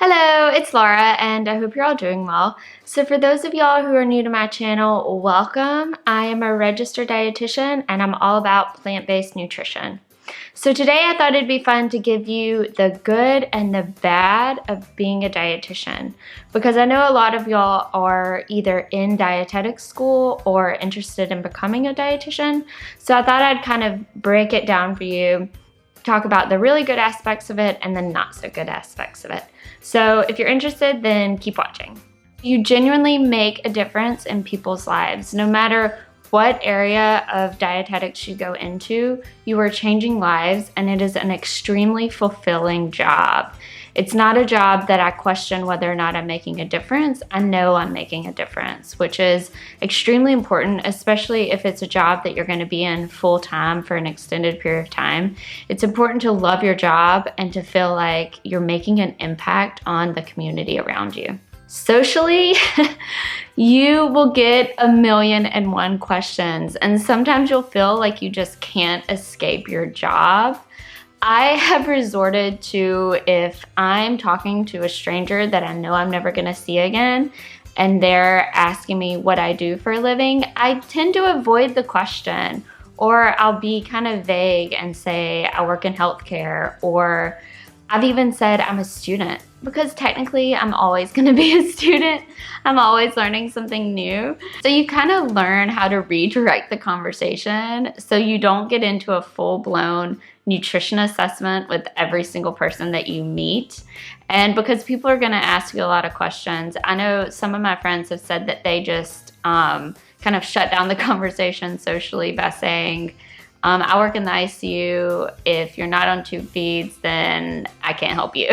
Hello, it's Laura, and I hope you're all doing well. So for those of y'all who are new to my channel, welcome. I am a registered dietitian, and I'm all about plant-based nutrition. So today I thought it'd be fun to give you the good and the bad of being a dietitian, because I know a lot of y'all are either in dietetic school or interested in becoming a dietitian. So I thought I'd kind of break it down for you, talk about the really good aspects of it and the not so good aspects of it. So if you're interested, then keep watching. You genuinely make a difference in people's lives. No matter what area of dietetics you go into, you are changing lives, and it is an extremely fulfilling job. It's not a job that I question whether or not I'm making a difference. I know I'm making a difference, which is extremely important, especially if it's a job that you're going to be in full time for an extended period of time. It's important to love your job and to feel like you're making an impact on the community around you. Socially, you will get 1,000,001 questions, and sometimes you'll feel like you just can't escape your job. I have resorted to, if I'm talking to a stranger that I know I'm never gonna see again, and they're asking me what I do for a living, I tend to avoid the question, or I'll be kind of vague and say I work in healthcare, or I've even said I'm a student, because technically I'm always gonna be a student. I'm always learning something new. So you kind of learn how to redirect the conversation so you don't get into a full-blown nutrition assessment with every single person that you meet. And because people are gonna ask you a lot of questions, I know some of my friends have said that they just kind of shut down the conversation socially by saying, I work in the ICU. If you're not on tube feeds, then I can't help you.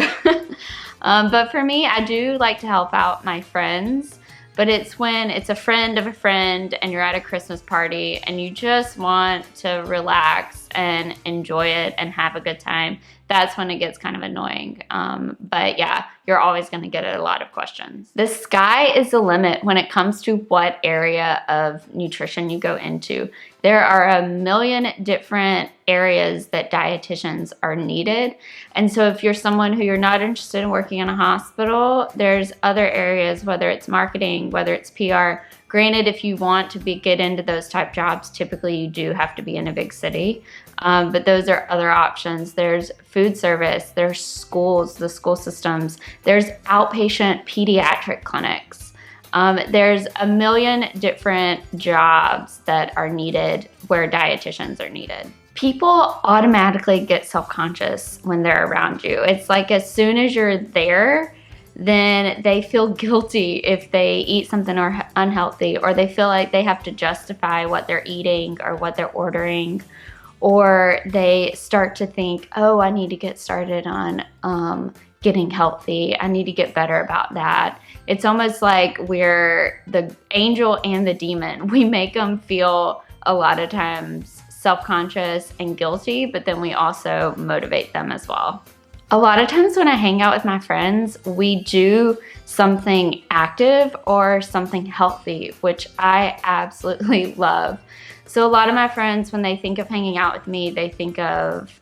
But for me, I do like to help out my friends, but it's when it's a friend of a friend and you're at a Christmas party and you just want to relax and enjoy it and have a good time. That's when it gets kind of annoying. But yeah, you're always going to get a lot of questions. The sky is the limit when it comes to what area of nutrition you go into. There are 1,000,000 different areas that dietitians are needed. And so if you're someone who you're not interested in working in a hospital, there's other areas, whether it's marketing, whether it's PR. Granted, if you want to get into those type jobs, typically you do have to be in a big city. But those are other options. There's food service, there's schools, the school systems, there's outpatient pediatric clinics. There's 1,000,000 different jobs that are needed where dietitians are needed. People automatically get self-conscious when they're around you. It's like as soon as you're there, then they feel guilty if they eat something or unhealthy, or they feel like they have to justify what they're eating or what they're ordering, or they start to think, oh, I need to get started on getting healthy. I need to get better about that. It's almost like we're the angel and the demon. We make them feel a lot of times self-conscious and guilty, but then we also motivate them as well. A lot of times when I hang out with my friends, we do something active or something healthy, which I absolutely love. So a lot of my friends, when they think of hanging out with me, they think of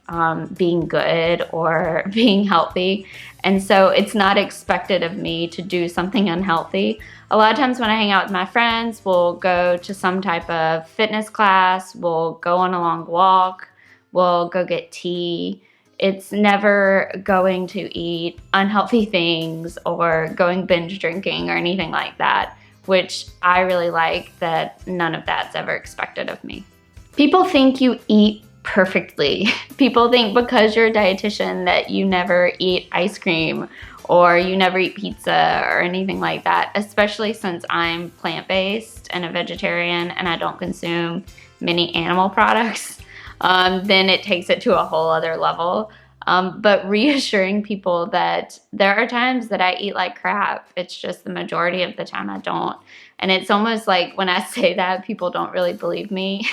being good or being healthy. And so it's not expected of me to do something unhealthy. A lot of times when I hang out with my friends, we'll go to some type of fitness class, we'll go on a long walk, we'll go get tea. It's never going to eat unhealthy things or going binge drinking or anything like that, which I really like that none of that's ever expected of me. People think you eat perfectly. People think because you're a dietitian that you never eat ice cream or you never eat pizza or anything like that, especially since I'm plant-based and a vegetarian and I don't consume many animal products. Then it takes it to a whole other level. But reassuring people that there are times that I eat like crap. It's just the majority of the time I don't. And it's almost like when I say that, people don't really believe me.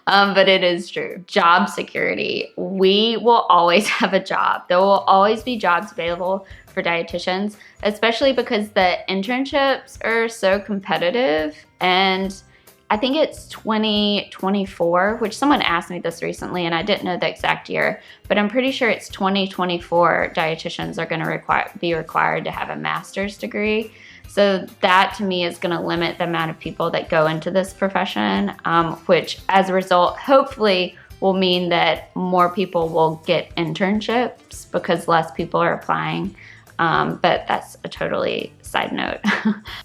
But it is true. Job security. We will always have a job. There will always be jobs available for dietitians, especially because the internships are so competitive, and I think it's 2024, which someone asked me this recently and I didn't know the exact year, but I'm pretty sure it's 2024 dietitians are going to be required to have a master's degree. So that to me is going to limit the amount of people that go into this profession, which as a result, hopefully will mean that more people will get internships because less people are applying. But that's a totally side note.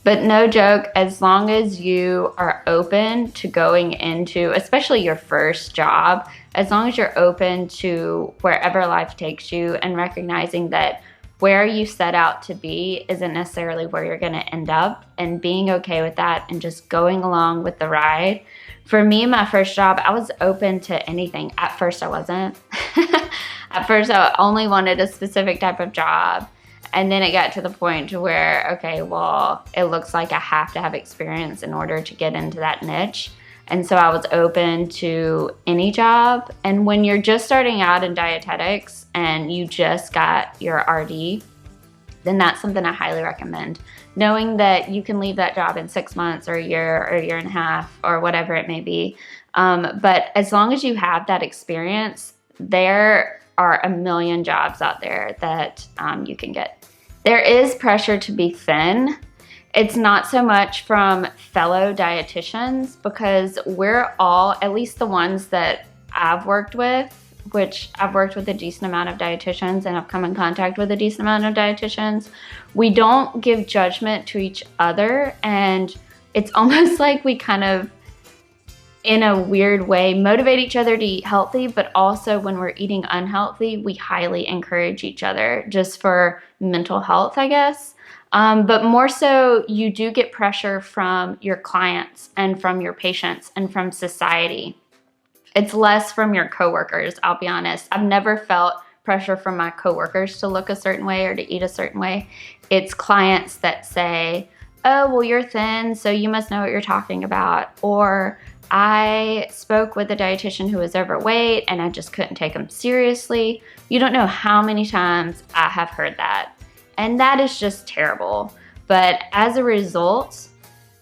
But no joke, as long as you are open to going into, especially your first job, as long as you're open to wherever life takes you and recognizing that where you set out to be isn't necessarily where you're going to end up, and being okay with that and just going along with the ride. For me, my first job, I was open to anything. At first, I wasn't. At first, I only wanted a specific type of job. And then it got to the point to where, okay, well, it looks like I have to have experience in order to get into that niche. And so I was open to any job. And when you're just starting out in dietetics and you just got your RD, then that's something I highly recommend. Knowing that you can leave that job in 6 months or a year and a half or whatever it may be. But as long as you have that experience, there are a million jobs out there that you can get. There is pressure to be thin. It's not so much from fellow dietitians because we're all, at least the ones that I've worked with, which I've worked with a decent amount of dietitians and I've come in contact with a decent amount of dietitians, we don't give judgment to each other, and it's almost like we kind of, in a weird way, motivate each other to eat healthy, but also when we're eating unhealthy, we highly encourage each other just for mental health, I guess. But more so, you do get pressure from your clients and from your patients and from society. It's less from your coworkers, I'll be honest. I've never felt pressure from my coworkers to look a certain way or to eat a certain way. It's clients that say, oh, well, you're thin, so you must know what you're talking about. Or I spoke with a dietitian who was overweight and I just couldn't take him seriously. You don't know how many times I have heard that. And that is just terrible. But as a result,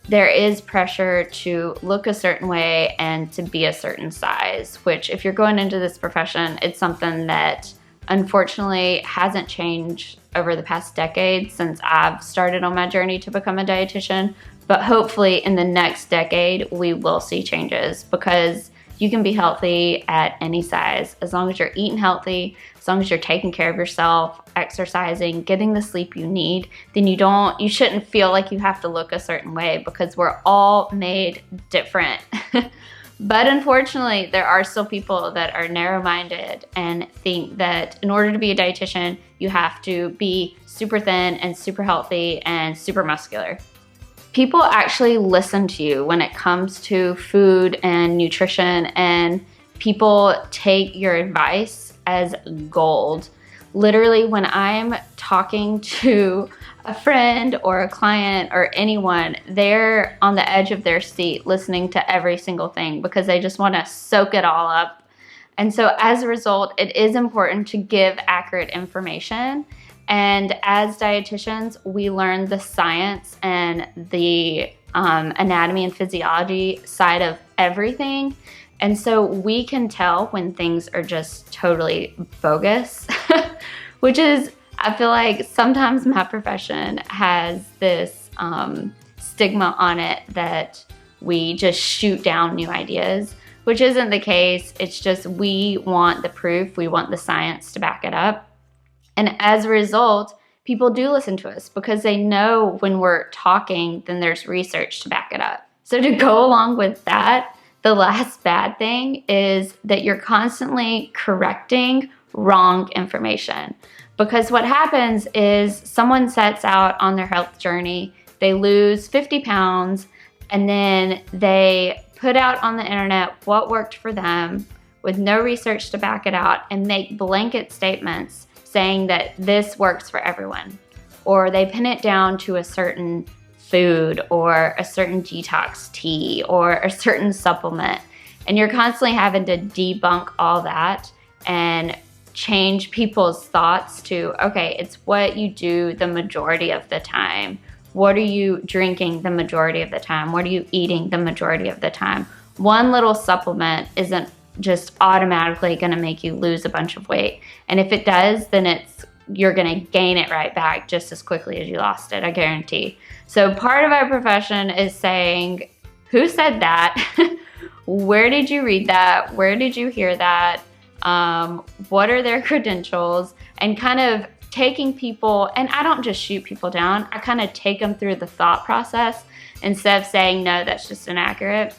there is pressure to look a certain way and to be a certain size, which if you're going into this profession, it's something that unfortunately hasn't changed over the past decade since I've started on my journey to become a dietitian. But hopefully in the next decade, we will see changes because you can be healthy at any size. As long as you're eating healthy, as long as you're taking care of yourself, exercising, getting the sleep you need, then you shouldn't feel like you have to look a certain way because we're all made different. But unfortunately, there are still people that are narrow-minded and think that in order to be a dietitian, you have to be super thin and super healthy and super muscular. People actually listen to you when it comes to food and nutrition, and people take your advice as gold. Literally, when I'm talking to a friend or a client or anyone, they're on the edge of their seat listening to every single thing because they just want to soak it all up. And so as a result, it is important to give accurate information. And as dietitians, we learn the science and the anatomy and physiology side of everything. And so we can tell when things are just totally bogus, which is, I feel like sometimes my profession has this stigma on it that we just shoot down new ideas, which isn't the case. It's just we want the proof, we want the science to back it up. And as a result, people do listen to us because they know when we're talking, then there's research to back it up. So to go along with that, the last bad thing is that you're constantly correcting wrong information. Because what happens is someone sets out on their health journey, they lose 50 pounds, and then they put out on the internet what worked for them with no research to back it out and make blanket statements saying that this works for everyone. Or they pin it down to a certain food or a certain detox tea or a certain supplement. And you're constantly having to debunk all that and change people's thoughts to, okay, it's what you do the majority of the time what are you drinking the majority of the time? What are you eating the majority of the time? One little supplement isn't just automatically going to make you lose a bunch of weight. And if it does, then you're going to gain it right back just as quickly as you lost it, I guarantee. So part of our profession is saying, who said that? Where did you read that? Where did you hear that? What are their credentials? And kind of taking people, and I don't just shoot people down, I kind of take them through the thought process. Instead of saying, no, that's just inaccurate,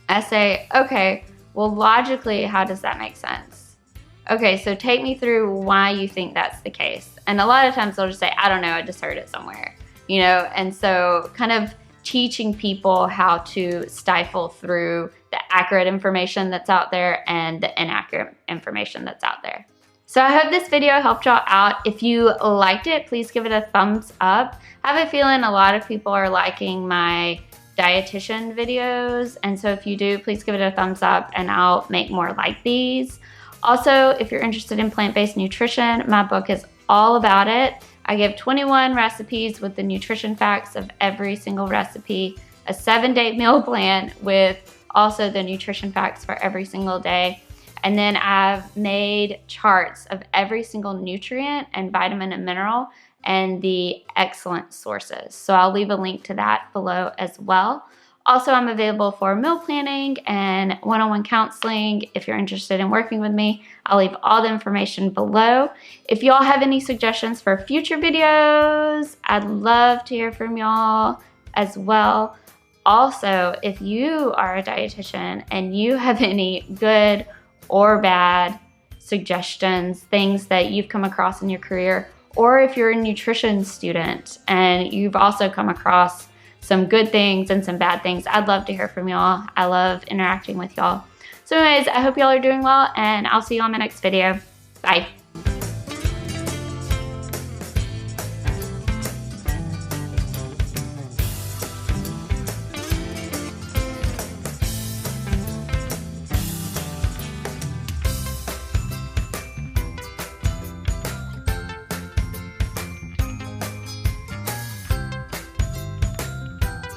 I say, okay, well, logically, how does that make sense? Okay, so take me through why you think that's the case. And a lot of times they'll just say, I don't know, I just heard it somewhere, you know? And so kind of teaching people how to stifle through the accurate information that's out there and the inaccurate information that's out there. So I hope this video helped y'all out. If you liked it, please give it a thumbs up. I have a feeling a lot of people are liking my dietitian videos, and so if you do, please give it a thumbs up and I'll make more like these. Also, if you're interested in plant-based nutrition, my book is all about it. I give 21 recipes with the nutrition facts of every single recipe, a 7-day meal plan with also the nutrition facts for every single day. And then I've made charts of every single nutrient and vitamin and mineral and the excellent sources. So I'll leave a link to that below as well. Also, I'm available for meal planning and one-on-one counseling. If you're interested in working with me, I'll leave all the information below. If y'all have any suggestions for future videos, I'd love to hear from y'all as well. Also, if you are a dietitian and you have any good or bad suggestions, things that you've come across in your career, or if you're a nutrition student and you've also come across some good things and some bad things, I'd love to hear from y'all. I love interacting with y'all. So anyways, I hope y'all are doing well, and I'll see you on my next video. Bye.